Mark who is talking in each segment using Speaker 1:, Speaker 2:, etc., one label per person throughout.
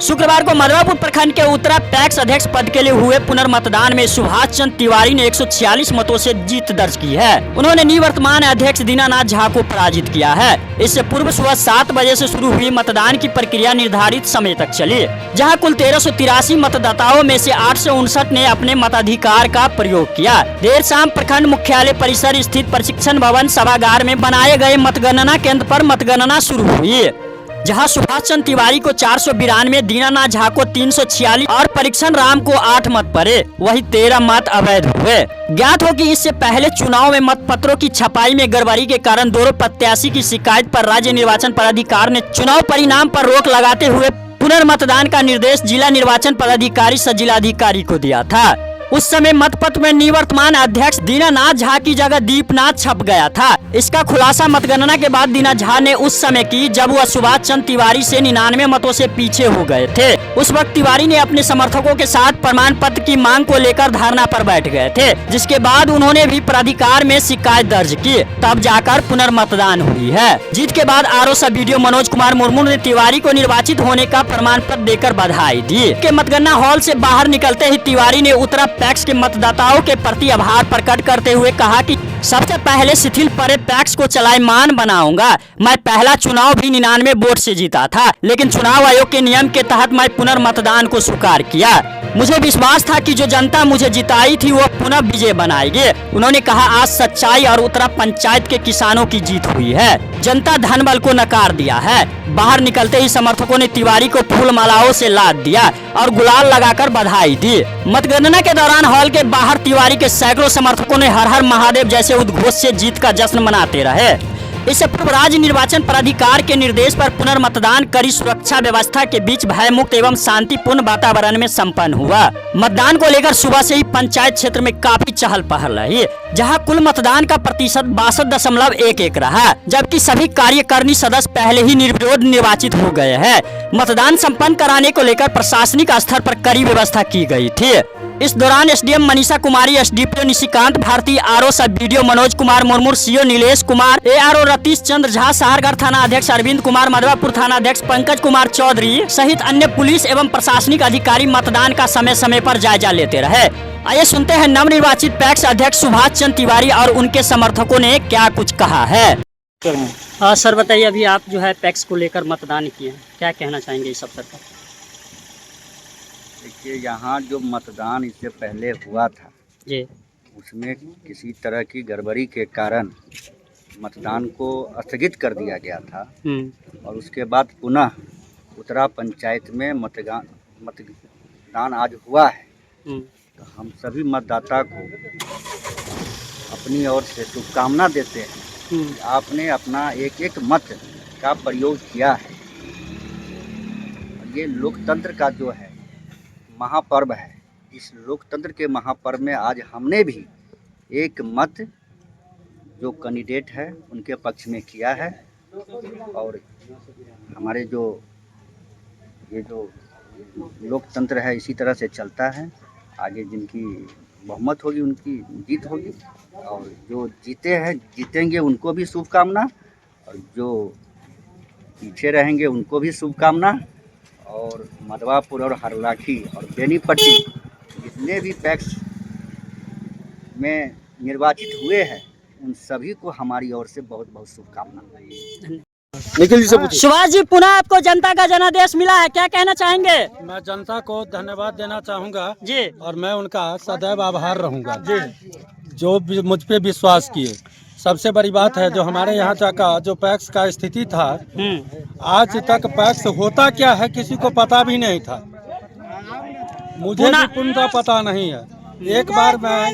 Speaker 1: शुक्रवार को मधवापुर प्रखंड के उत्तरा पैक्स अध्यक्ष पद के लिए हुए पुनर्मतदान में सुभाष चंद्र तिवारी ने 146 मतों से जीत दर्ज की है। उन्होंने निवर्तमान अध्यक्ष दीनानाथ झा को पराजित किया है। इससे पूर्व सुबह 7 बजे से शुरू हुई मतदान की प्रक्रिया निर्धारित समय तक चली, जहां कुल 1383 मतदाताओं में से 859 ने अपने मताधिकार का प्रयोग किया। देर शाम प्रखंड मुख्यालय परिसर स्थित प्रशिक्षण भवन सभागार में बनाए गए मतगणना केंद्र पर मतगणना शुरू हुई, जहां सुभाष चंद्र तिवारी को 492, दीनानाथ झा को 346 और परीक्षण राम को 8 मत पड़े, वही 13 मत अवैध हुए। ज्ञात हो कि इससे पहले चुनाव में मतपत्रों की छपाई में गड़बड़ी के कारण दोनों प्रत्याशी की शिकायत पर राज्य निर्वाचन पदाधिकारी ने चुनाव परिणाम पर रोक लगाते हुए पुनर्मतदान का निर्देश जिला निर्वाचन पदाधिकारी सह जिलाधिकारी को दिया था। उस समय मतपत्र में निवर्तमान अध्यक्ष दीनानाथ झा की जगह दीपनाथ छप गया था। इसका खुलासा मतगणना के बाद दीना झा ने उस समय की जब वह सुभाष चंद्र तिवारी से 99 मतों से पीछे हो गए थे। उस वक्त तिवारी ने अपने समर्थकों के साथ प्रमाण पत्र की मांग को लेकर धरना पर बैठ गए थे, जिसके बाद उन्होंने भी प्राधिकार में शिकायत दर्ज की, तब जाकर पुनर्मतदान हुई है। जीत के बाद आरओ सब वीडियो मनोज कुमार मुर्मू ने तिवारी को निर्वाचित होने का प्रमाण पत्र देकर बधाई दी। के मतगणना हॉल से बाहर निकलते ही तिवारी ने उत्तरा पैक्स के मतदाताओं के प्रति आभार प्रकट करते हुए कहा कि सबसे पहले शिथिल पड़े पैक्स को चलायमान बनाऊंगा। मैं पहला चुनाव भी 99 वोट से जीता था, लेकिन चुनाव आयोग के नियम के तहत मैं पुनर्मतदान को स्वीकार किया। मुझे विश्वास था कि जो जनता मुझे जिताई थी वो पुनः विजय बनाएगी। उन्होंने कहा, आज सच्चाई और उत्तरा पंचायत के किसानों की जीत हुई है। जनता धनबल को नकार दिया है। बाहर निकलते ही समर्थकों ने तिवारी को फूल मालाओं से लाद दिया और गुलाल लगाकर बधाई दी। मतगणना के दौरान हॉल के बाहर तिवारी के सैकड़ों समर्थकों ने हर हर महादेव जैसे उद्घोष से जीत का जश्न मनाते रहे। इससे पूर्व राज्य निर्वाचन प्राधिकार के निर्देश पर पुनर्मतदान कड़ी सुरक्षा व्यवस्था के बीच भयमुक्त एवं शांतिपूर्ण वातावरण में संपन्न हुआ। मतदान को लेकर सुबह से ही पंचायत क्षेत्र में काफी चहल पहल रही, जहां कुल मतदान का प्रतिशत 62.11 रहा, जबकि सभी कार्यकारिणी सदस्य पहले ही निर्विरोध निर्वाचित हो गए हैं। मतदान संपन्न कराने को लेकर प्रशासनिक स्तर पर कड़ी व्यवस्था की गई थी। इस दौरान SDM Manisha Kumari, SDPO Nishikant Bharati, RO सब वीडियो मनोज कुमार मुर्मू, सीओ नीलेश कुमार, एआरओ रतीश चंद्र झा, साहरगढ़ थाना अध्यक्ष अरविंद कुमार, मधवापुर थाना अध्यक्ष पंकज कुमार चौधरी सहित अन्य पुलिस एवं प्रशासनिक अधिकारी मतदान का समय समय पर जायजा लेते रहे। आइए सुनते हैं नवनिर्वाचित पैक्स अध्यक्ष सुभाष चंद्र तिवारी और उनके समर्थकों ने क्या कुछ कहा है। सर बताइए, अभी आप जो है पैक्स को लेकर मतदान किए हैं, क्या कहना चाहेंगे इस अवसर पर?
Speaker 2: देखिए, यहाँ जो मतदान इससे पहले हुआ था
Speaker 1: जी,
Speaker 2: उसमें किसी तरह की गड़बड़ी के कारण मतदान को स्थगित कर दिया गया था और उसके बाद पुनः उत्तरा पंचायत में मतदान आज हुआ है। तो हम सभी मतदाता को अपनी ओर से शुभकामना देते हैं कि आपने अपना एक एक मत का प्रयोग किया है। ये लोकतंत्र का जो है महापर्व है। इस लोकतंत्र के महापर्व में आज हमने भी एक मत जो कैंडिडेट है उनके पक्ष में किया है और हमारे जो ये जो लोकतंत्र है इसी तरह से चलता है। आगे जिनकी बहुमत होगी उनकी जीत होगी और जो जीतेंगे उनको भी शुभकामना और जो पीछे रहेंगे उनको भी शुभकामना। और मधवापुर और हरलाखी और बेनीपट्टी जितने भी पैक्स में निर्वाचित हुए हैं उन सभी को हमारी ओर से बहुत बहुत शुभकामना।
Speaker 3: निखिल जी से पूछिए।
Speaker 1: सुभाष जी, पुनः आपको जनता का जनादेश मिला है, क्या कहना चाहेंगे?
Speaker 3: मैं जनता को धन्यवाद देना चाहूँगा
Speaker 1: जी,
Speaker 3: और मैं उनका सदैव आभार रहूँगा जी, जो मुझ पे विश्वास किए। सबसे बड़ी बात है जो हमारे यहाँ का जो पैक्स का स्थिति था, आज तक पैक्स होता क्या है किसी को पता भी नहीं था। मुझे भी पूर्णतः पता नहीं है। एक बार मैं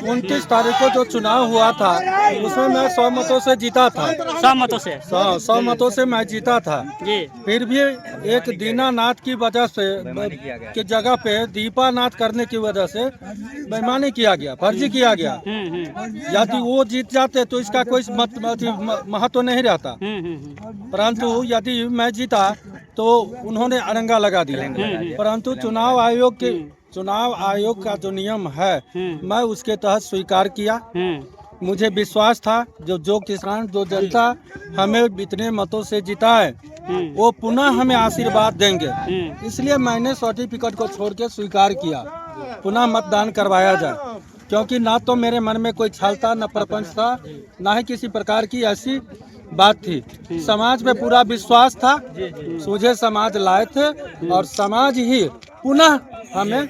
Speaker 3: 29 तारीख को जो चुनाव हुआ था उसमें मैं 100 मतों से जीता था।
Speaker 1: 100 मतों से
Speaker 3: 100 मतों से मैं जीता था
Speaker 1: जी।
Speaker 3: फिर भी एक दीनानाथ की वजह से की जगह पे दीपानाथ करने की वजह से बेईमानी किया गया, फर्जी किया गया। यदि वो जीत जाते तो इसका कोई महत्व नहीं रहता, परंतु यदि मैं जीता तो उन्होंने अड़ंगा लगा दिया। परंतु चुनाव आयोग का जो नियम है मैं उसके तहत स्वीकार किया। मुझे विश्वास था जो किसान जो जनता हमें इतने मतों से जिताए वो पुनः हमें आशीर्वाद देंगे, इसलिए मैंने सर्टिफिकेट को छोड़ के स्वीकार किया पुनः मतदान करवाया जाए, क्योंकि ना तो मेरे मन में कोई छल था, न प्रपंच था, ना ही किसी प्रकार की ऐसी बात थी। समाज पे पूरा विश्वास था, सूझे समाज लाए थे और समाज ही पुनः हमें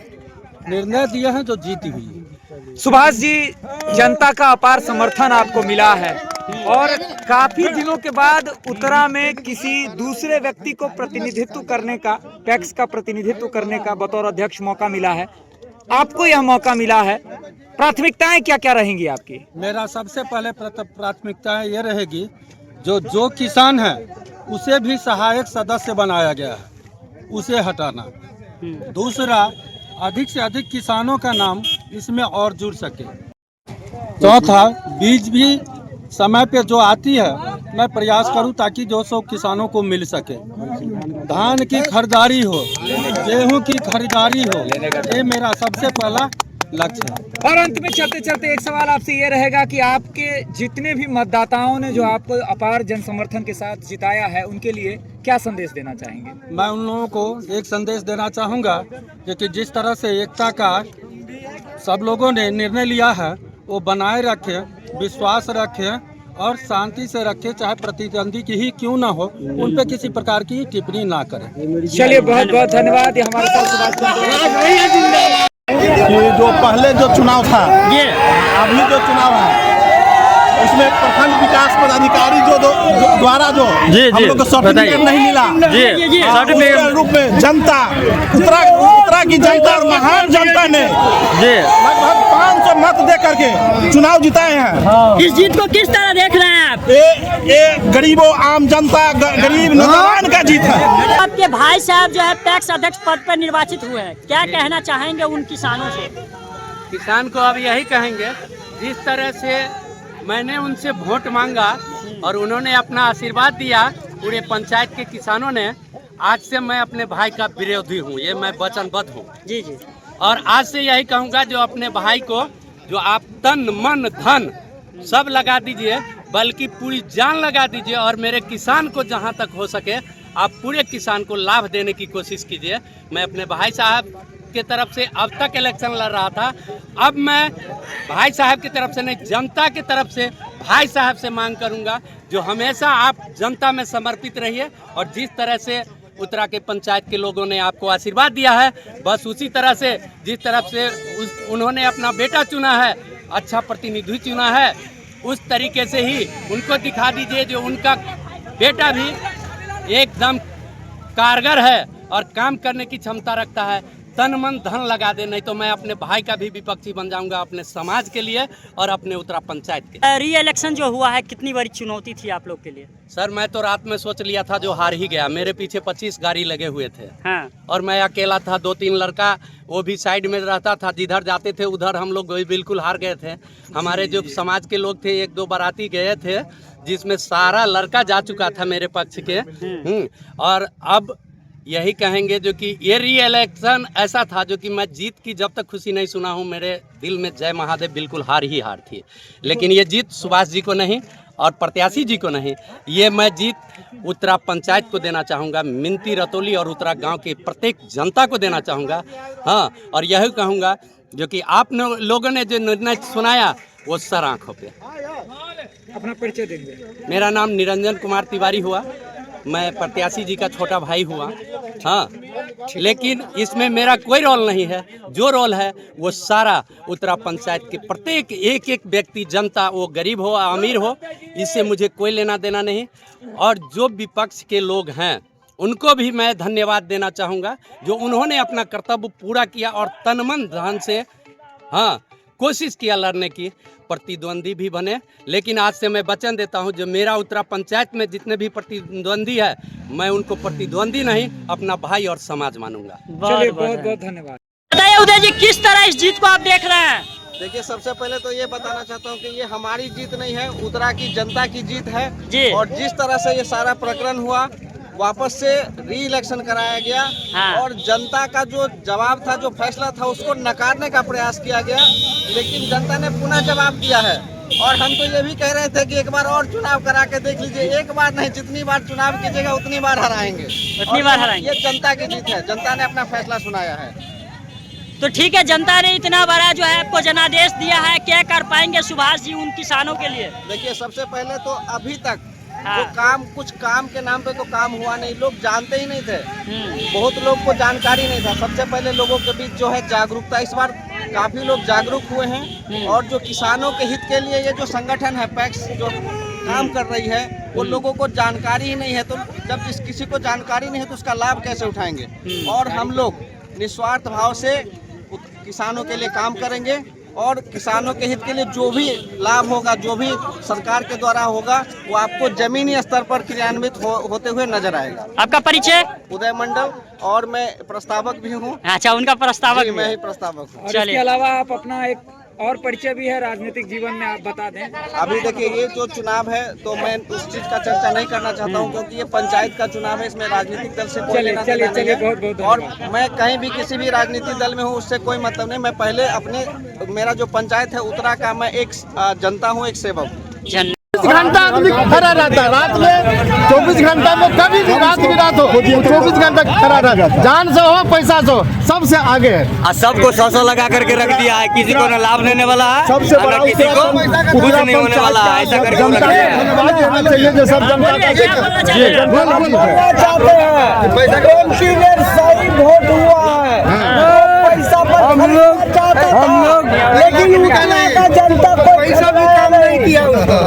Speaker 3: निर्णय दिए हैं जो जीती हुई है।
Speaker 4: सुभाष जी, जनता का अपार समर्थन आपको मिला है और काफी दिनों के बाद उत्तरा में किसी दूसरे व्यक्ति को प्रतिनिधित्व करने का, पैक्स का प्रतिनिधित्व करने का बतौर अध्यक्ष मौका मिला है। आपको यह मौका मिला है, प्राथमिकताएं क्या क्या रहेंगी आपकी?
Speaker 3: मेरा सबसे पहले प्राथमिकता ये रहेगी जो किसान है उसे भी सहायक सदस्य बनाया गया है, उसे हटाना। दूसरा, अधिक से अधिक किसानों का नाम इसमें और जुड़ सके। चौथा, बीज भी समय पे जो आती है मैं प्रयास करूं ताकि जो सौ किसानों को मिल सके। धान की खरीदारी हो, गेहूं की खरीदारी हो, ये मेरा सबसे पहला लक्ष्य है।
Speaker 4: और अंत में चलते चलते एक सवाल आपसे ये रहेगा कि आपके जितने भी मतदाताओं ने जो आपको अपार जन समर्थन के साथ जिताया है उनके लिए क्या संदेश देना चाहेंगे?
Speaker 3: मैं उन लोगों को एक संदेश देना चाहूँगा कि जिस तरह से एकता का सब लोगों ने निर्णय लिया है वो बनाए रखें, विश्वास रखें और शांति से रखें, चाहे प्रतिद्वंदी की ही क्यों ना हो, उन पे किसी प्रकार की टिप्पणी ना करें।
Speaker 4: चलिए, बहुत बहुत धन्यवाद। ये हमारे साथ
Speaker 5: कि जो पहले जो चुनाव था, अभी जो चुनाव है उसमें प्रखंड विकास पदाधिकारी जो द्वारा जो हम लोग को सर्टिफिकेट नहीं मिला, सर्टिफिकेट रूप में जनता उत्तरा की जनता और महान जनता ने लगभग 500 मत दे करके चुनाव जिताए हैं।
Speaker 1: इस जीत को किस तरह देख रहे हैं आप?
Speaker 5: ये गरीबों, आम जनता, गरीब नौजवान का जीत है।
Speaker 1: आपके भाई साहब जो है पैक्स अध्यक्ष पद पर निर्वाचित हुए हैं, क्या कहना चाहेंगे उन किसानों से?
Speaker 6: किसान को अब यही कहेंगे, जिस तरह से मैंने उनसे वोट मांगा और उन्होंने अपना आशीर्वाद दिया पूरे पंचायत के किसानों ने, आज से मैं अपने भाई का विरोधी हूँ, ये मैं वचनबद्ध हूँ।
Speaker 1: जी जी।
Speaker 6: और आज से यही कहूँगा, जो अपने भाई को जो आप तन मन धन सब लगा दीजिए, बल्कि पूरी जान लगा दीजिए और मेरे किसान को जहाँ तक हो सके आप पूरे किसान को लाभ देने की कोशिश कीजिए। मैं अपने भाई साहब के तरफ से अब तक इलेक्शन लड़ रहा था, अब मैं भाई साहब की तरफ से नहीं, जनता की तरफ से भाई साहब से मांग करूंगा जो हमेशा आप जनता में समर्पित रहिए और जिस तरह से उत्तरा के पंचायत के लोगों ने आपको आशीर्वाद दिया है, बस उसी तरह से जिस तरफ से उन्होंने अपना बेटा चुना है, अच्छा प्रतिनिधि चुना है, उस तरीके से ही उनको दिखा दीजिए जो उनका बेटा भी एकदम कारगर है और काम करने की क्षमता रखता है। तन मन धन लगा दे, नहीं तो मैं अपने भाई का भी विपक्षी बन जाऊंगा अपने समाज के लिए और अपने उत्तरा पंचायत के लिए।
Speaker 1: री इलेक्शन जो हुआ है कितनी बड़ी चुनौती थी आप लोग के लिए?
Speaker 6: सर, मैं तो रात में सोच लिया था जो हार ही गया। मेरे पीछे 25 गाड़ी लगे हुए थे।
Speaker 1: हाँ।
Speaker 6: और मैं अकेला था, 2-3 लड़का वो भी साइड में रहता था, जिधर जाते थे उधर हम लोग बिल्कुल हार गए थे। हमारे जो समाज के लोग थे 1-2 बाराती गए थे, जिसमें सारा लड़का जा चुका था मेरे पक्ष के। और अब यही कहेंगे जो कि ये री इलेक्शन ऐसा था जो कि मैं जीत की जब तक खुशी नहीं सुना हूँ, मेरे दिल में जय महादेव बिल्कुल हार ही हार थी। लेकिन ये जीत सुभाष जी को नहीं और प्रत्याशी जी को नहीं, ये मैं जीत उत्तरा पंचायत को देना चाहूँगा, मिंती रतौली और उत्तरा गांव की प्रत्येक जनता को देना चाहूँगा। हाँ, और यही कहूँगा जो कि आप लोगों ने जो निर्णय सुनाया वो सर आँखों पे।
Speaker 4: अपना परिचय देंगे।
Speaker 6: मेरा नाम निरंजन कुमार तिवारी हुआ, मैं प्रत्याशी जी का छोटा भाई हुआ। हाँ, लेकिन इसमें मेरा कोई रोल नहीं है, जो रोल है वो सारा उत्तरा पंचायत के प्रत्येक एक व्यक्ति, जनता, वो गरीब हो अमीर हो, इससे मुझे कोई लेना देना नहीं। और जो विपक्ष के लोग हैं उनको भी मैं धन्यवाद देना चाहूँगा जो उन्होंने अपना कर्तव्य पूरा किया और तन मन धन से हाँ कोशिश किया लड़ने की, प्रतिद्वंदी भी बने। लेकिन आज से मैं वचन देता हूं जो मेरा उत्तरा पंचायत में जितने भी प्रतिद्वंदी है, मैं उनको प्रतिद्वंदी नहीं अपना भाई और समाज मानूंगा।
Speaker 4: चलिए, बहुत बहुत धन्यवाद।
Speaker 1: बताइए उदय जी, किस तरह इस जीत को आप देख रहे हैं?
Speaker 7: देखिए, सबसे पहले तो ये बताना चाहता हूँ कि ये हमारी जीत नहीं है, उत्तरा की जनता की जीत है
Speaker 1: जी।
Speaker 7: और जिस तरह से ये सारा प्रकरण हुआ, वापस से री इलेक्शन कराया गया।
Speaker 1: हाँ।
Speaker 7: और जनता का जो जवाब था, जो फैसला था, उसको नकारने का प्रयास किया गया, लेकिन जनता ने पुनः जवाब दिया है। और हम तो ये भी कह रहे थे कि एक बार और चुनाव करा के देख लीजिए, एक बार नहीं, जितनी बार चुनाव कीजिएगा उतनी बार हराएंगे,
Speaker 1: उतनी बार हराएंगे।
Speaker 7: ये जनता की जीत है, जनता ने अपना फैसला सुनाया है।
Speaker 1: तो ठीक है, जनता ने इतना बड़ा जो है आपको जनादेश दिया है, क्या कर पाएंगे सुभाष जी उन किसानों के लिए?
Speaker 7: देखिए, सबसे पहले तो अभी तक
Speaker 1: हाँ।
Speaker 7: जो काम, कुछ काम के नाम पे तो काम हुआ नहीं, लोग जानते ही नहीं थे, बहुत लोग को जानकारी नहीं था। सबसे पहले लोगों के बीच जो है जागरूकता, इस बार काफी लोग जागरूक हुए हैं। और जो किसानों के हित के लिए ये जो संगठन है पैक्स जो काम कर रही है, वो लोगों को जानकारी ही नहीं है। तो जब किसी को जानकारी नहीं है तो उसका लाभ कैसे उठाएंगे? और हम लोग निस्वार्थ भाव से किसानों के लिए काम करेंगे और किसानों के हित के लिए जो भी लाभ होगा, जो भी सरकार के द्वारा होगा, वो आपको जमीनी स्तर पर क्रियान्वित होते हुए नजर आएगा।
Speaker 1: आपका परिचय?
Speaker 7: उदय मंडल, और मैं प्रस्तावक भी हूँ।
Speaker 1: अच्छा, उनका प्रस्तावक भी
Speaker 7: मैं
Speaker 1: है।
Speaker 7: ही प्रस्तावक हूँ।
Speaker 4: और इसके अलावा आप अपना एक और परिचय भी है राजनीतिक जीवन में, आप बता दें।
Speaker 7: अभी देखिए, ये जो चुनाव है तो मैं उस चीज का चर्चा नहीं करना चाहता हूँ, क्योंकि ये पंचायत का चुनाव है, इसमें राजनीतिक दल से कोई लेना देना नहीं है।
Speaker 4: बहुत
Speaker 7: और मैं कहीं भी किसी भी राजनीतिक दल में हूँ, उससे कोई मतलब नहीं। मैं पहले अपने, मेरा जो पंचायत है उत्तरा का, मैं एक जनता हूँ, एक सेवक हूँ।
Speaker 5: 24 घंटा आदमी खड़ा रहता है रात में, 24 घंटा में कभी भी रात हो 24 घंटा खड़ा रहता है। जान से हो, पैसा से हो, सबसे आगे है।
Speaker 8: सबको 100 लगा करके रख दिया है, किसी को न लाभ लेने वाला है,
Speaker 5: सबसे बड़ा
Speaker 8: किसी को कुछ नहीं होने वाला है, ऐसा करके रख दिया है।
Speaker 5: धन्यवाद देना चाहिए जो सब जनता का
Speaker 7: सही वोट हुआ है, पैसा पर हम लोग, लेकिन जनता को पैसा भी काम नहीं किया उसका।